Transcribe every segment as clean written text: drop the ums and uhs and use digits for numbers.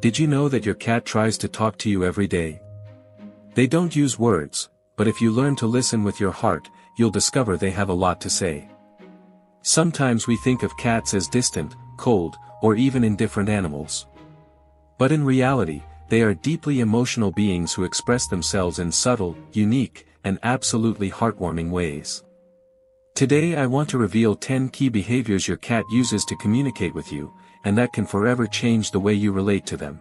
Did you know that your cat tries to talk to you every day? They don't use words, but if you learn to listen with your heart, you'll discover they have a lot to say. Sometimes we think of cats as distant, cold, or even indifferent animals. But in reality, they are deeply emotional beings who express themselves in subtle, unique, and absolutely heartwarming ways. Today I want to reveal 10 key behaviors your cat uses to communicate with you, and that can forever change the way you relate to them.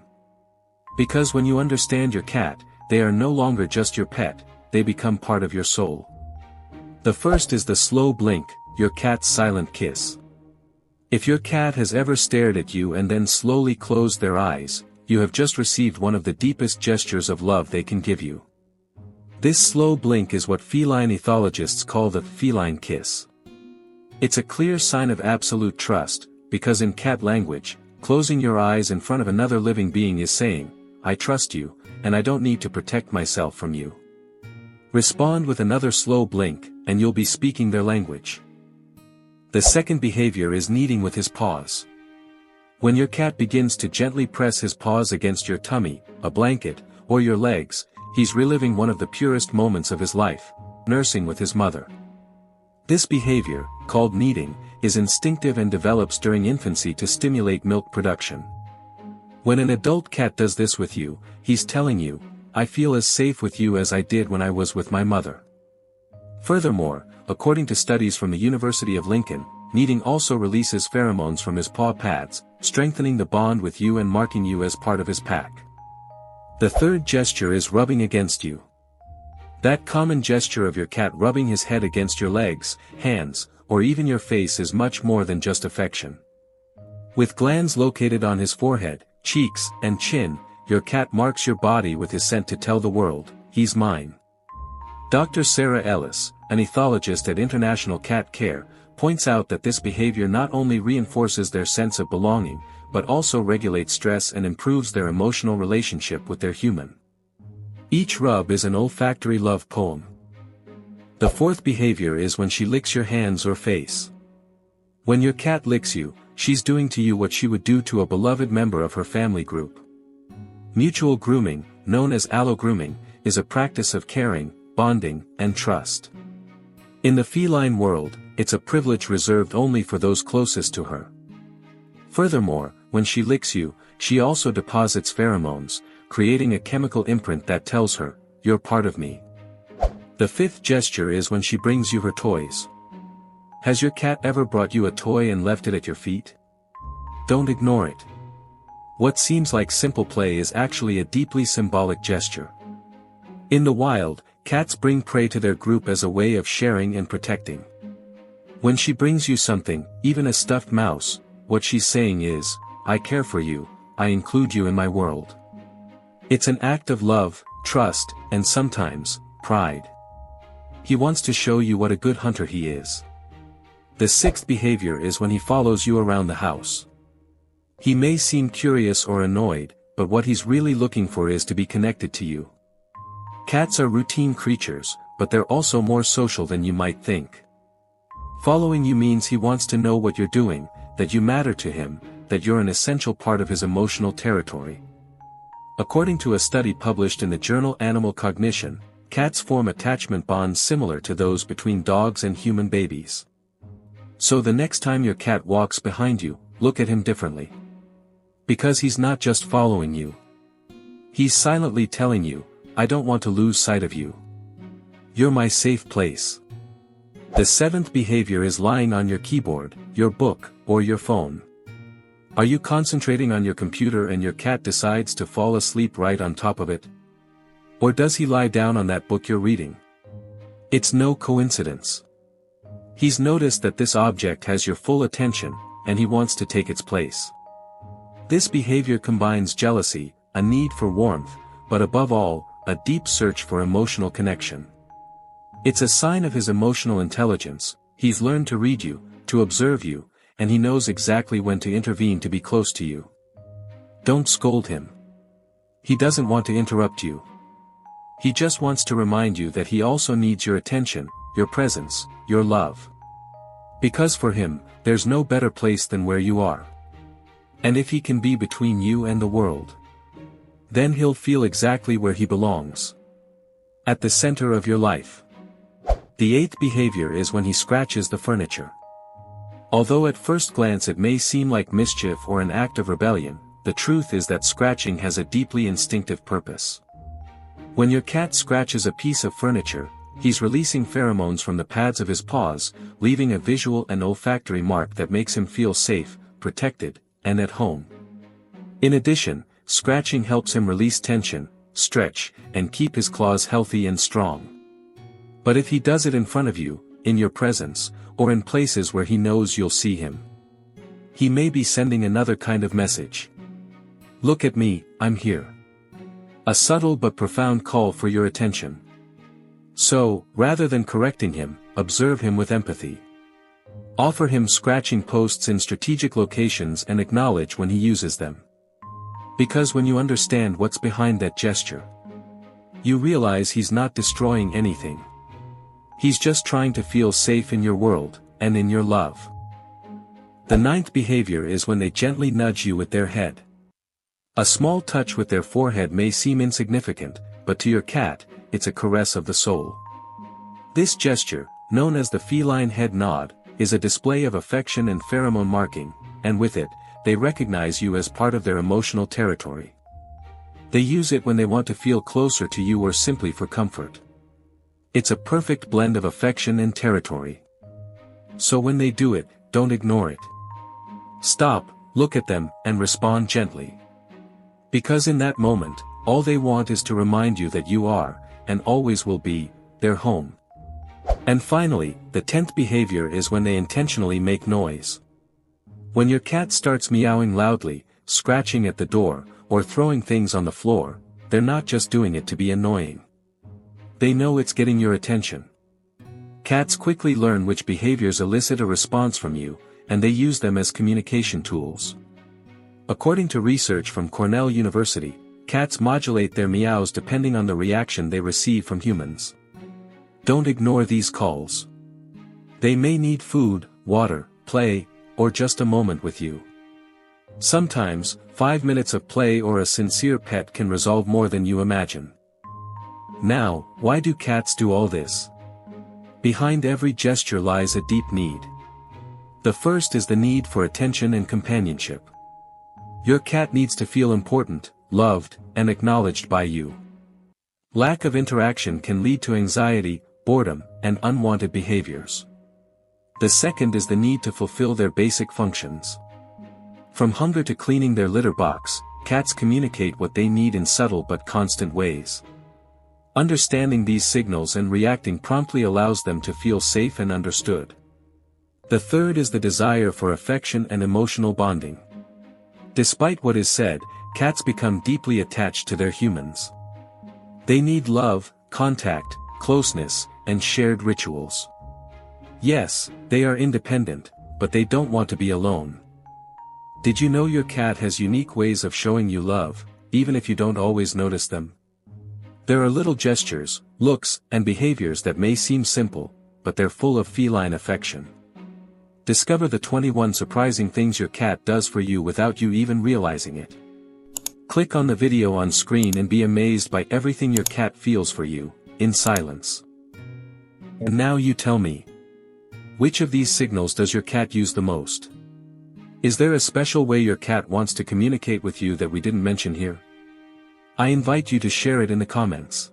Because when you understand your cat, they are no longer just your pet, they become part of your soul. The first is the slow blink, your cat's silent kiss. If your cat has ever stared at you and then slowly closed their eyes, you have just received one of the deepest gestures of love they can give you. This slow blink is what feline ethologists call the feline kiss. It's a clear sign of absolute trust, because in cat language, closing your eyes in front of another living being is saying, "I trust you, and I don't need to protect myself from you." Respond with another slow blink, and you'll be speaking their language. The second behavior is kneading with his paws. When your cat begins to gently press his paws against your tummy, a blanket, or your legs, he's reliving one of the purest moments of his life, nursing with his mother. This behavior, called kneading, is instinctive and develops during infancy to stimulate milk production. When an adult cat does this with you, he's telling you, "I feel as safe with you as I did when I was with my mother." Furthermore, according to studies from the University of Lincoln, kneading also releases pheromones from his paw pads, strengthening the bond with you and marking you as part of his pack. The third gesture is rubbing against you. That common gesture of your cat rubbing his head against your legs, hands, or even your face is much more than just affection. With glands located on his forehead, cheeks, and chin, your cat marks your body with his scent to tell the world, "He's mine." Dr. Sarah Ellis, an ethologist at International Cat Care, points out that this behavior not only reinforces their sense of belonging, but also regulates stress and improves their emotional relationship with their human. Each rub is an olfactory love poem. The fourth behavior is when she licks your hands or face. When your cat licks you, she's doing to you what she would do to a beloved member of her family group. Mutual grooming, known as allo-grooming, is a practice of caring, bonding, and trust. In the feline world, it's a privilege reserved only for those closest to her. Furthermore, when she licks you, she also deposits pheromones, creating a chemical imprint that tells her, "You're part of me." The fifth gesture is when she brings you her toys. Has your cat ever brought you a toy and left it at your feet? Don't ignore it. What seems like simple play is actually a deeply symbolic gesture. In the wild, cats bring prey to their group as a way of sharing and protecting. When she brings you something, even a stuffed mouse, what she's saying is, "I care for you, I include you in my world." It's an act of love, trust, and sometimes, pride. He wants to show you what a good hunter he is. The sixth behavior is when he follows you around the house. He may seem curious or annoyed, but what he's really looking for is to be connected to you. Cats are routine creatures, but they're also more social than you might think. Following you means he wants to know what you're doing, that you matter to him, that you're an essential part of his emotional territory. According to a study published in the journal Animal Cognition, cats form attachment bonds similar to those between dogs and human babies. So the next time your cat walks behind you, look at him differently. Because he's not just following you. He's silently telling you, "I don't want to lose sight of you. You're my safe place." The seventh behavior is lying on your keyboard, your book, or your phone. Are you concentrating on your computer and your cat decides to fall asleep right on top of it? Or does he lie down on that book you're reading? It's no coincidence. He's noticed that this object has your full attention, and he wants to take its place. This behavior combines jealousy, a need for warmth, but above all, a deep search for emotional connection. It's a sign of his emotional intelligence. He's learned to read you, to observe you, and he knows exactly when to intervene to be close to you. Don't scold him. He doesn't want to interrupt you. He just wants to remind you that he also needs your attention, your presence, your love. Because for him, there's no better place than where you are. And if he can be between you and the world, Then he'll feel exactly where he belongs. At the center of your life. The eighth behavior is when he scratches the furniture. Although at first glance it may seem like mischief or an act of rebellion, the truth is that scratching has a deeply instinctive purpose. When your cat scratches a piece of furniture, he's releasing pheromones from the pads of his paws, leaving a visual and olfactory mark that makes him feel safe, protected, and at home. In addition, scratching helps him release tension, stretch, and keep his claws healthy and strong. But if he does it in front of you, in your presence, or in places where he knows you'll see him, he may be sending another kind of message. Look at me, I'm here. A subtle but profound call for your attention. So, rather than correcting him, observe him with empathy. Offer him scratching posts in strategic locations and acknowledge when he uses them. Because when you understand what's behind that gesture, you realize he's not destroying anything. He's just trying to feel safe in your world, and in your love. The ninth behavior is when they gently nudge you with their head. A small touch with their forehead may seem insignificant, but to your cat, it's a caress of the soul. This gesture, known as the feline head nod, is a display of affection and pheromone marking, and with it, they recognize you as part of their emotional territory. They use it when they want to feel closer to you or simply for comfort. It's a perfect blend of affection and territory. So when they do it, don't ignore it. Stop, look at them, and respond gently. Because in that moment, all they want is to remind you that you are, and always will be, their home. And finally, the 10th behavior is when they intentionally make noise. When your cat starts meowing loudly, scratching at the door, or throwing things on the floor, they're not just doing it to be annoying. They know it's getting your attention. Cats quickly learn which behaviors elicit a response from you, and they use them as communication tools. According to research from Cornell University, cats modulate their meows depending on the reaction they receive from humans. Don't ignore these calls. They may need food, water, play, or just a moment with you. Sometimes, 5 minutes of play or a sincere pet can resolve more than you imagine. Now, why do cats do all this? Behind every gesture lies a deep need. The first is the need for attention and companionship. Your cat needs to feel important, loved, and acknowledged by you. Lack of interaction can lead to anxiety, boredom, and unwanted behaviors. The second is the need to fulfill their basic functions. From hunger to cleaning their litter box, cats communicate what they need in subtle but constant ways. Understanding these signals and reacting promptly allows them to feel safe and understood. The third is the desire for affection and emotional bonding. Despite what is said, cats become deeply attached to their humans. They need love, contact, closeness, and shared rituals. Yes, they are independent, but they don't want to be alone. Did you know your cat has unique ways of showing you love, even if you don't always notice them? There are little gestures, looks, and behaviors that may seem simple, but they're full of feline affection. Discover the 21 surprising things your cat does for you without you even realizing it. Click on the video on screen and be amazed by everything your cat feels for you, in silence. And now you tell me. Which of these signals does your cat use the most? Is there a special way your cat wants to communicate with you that we didn't mention here? I invite you to share it in the comments.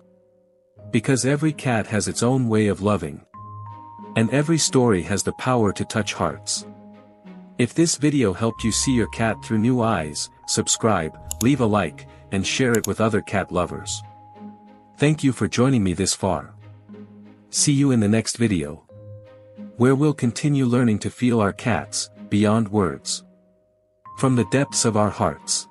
Because every cat has its own way of loving. And every story has the power to touch hearts. If this video helped you see your cat through new eyes, subscribe, leave a like, and share it with other cat lovers. Thank you for joining me this far. See you in the next video, where we'll continue learning to feel our cats, beyond words. From the depths of our hearts.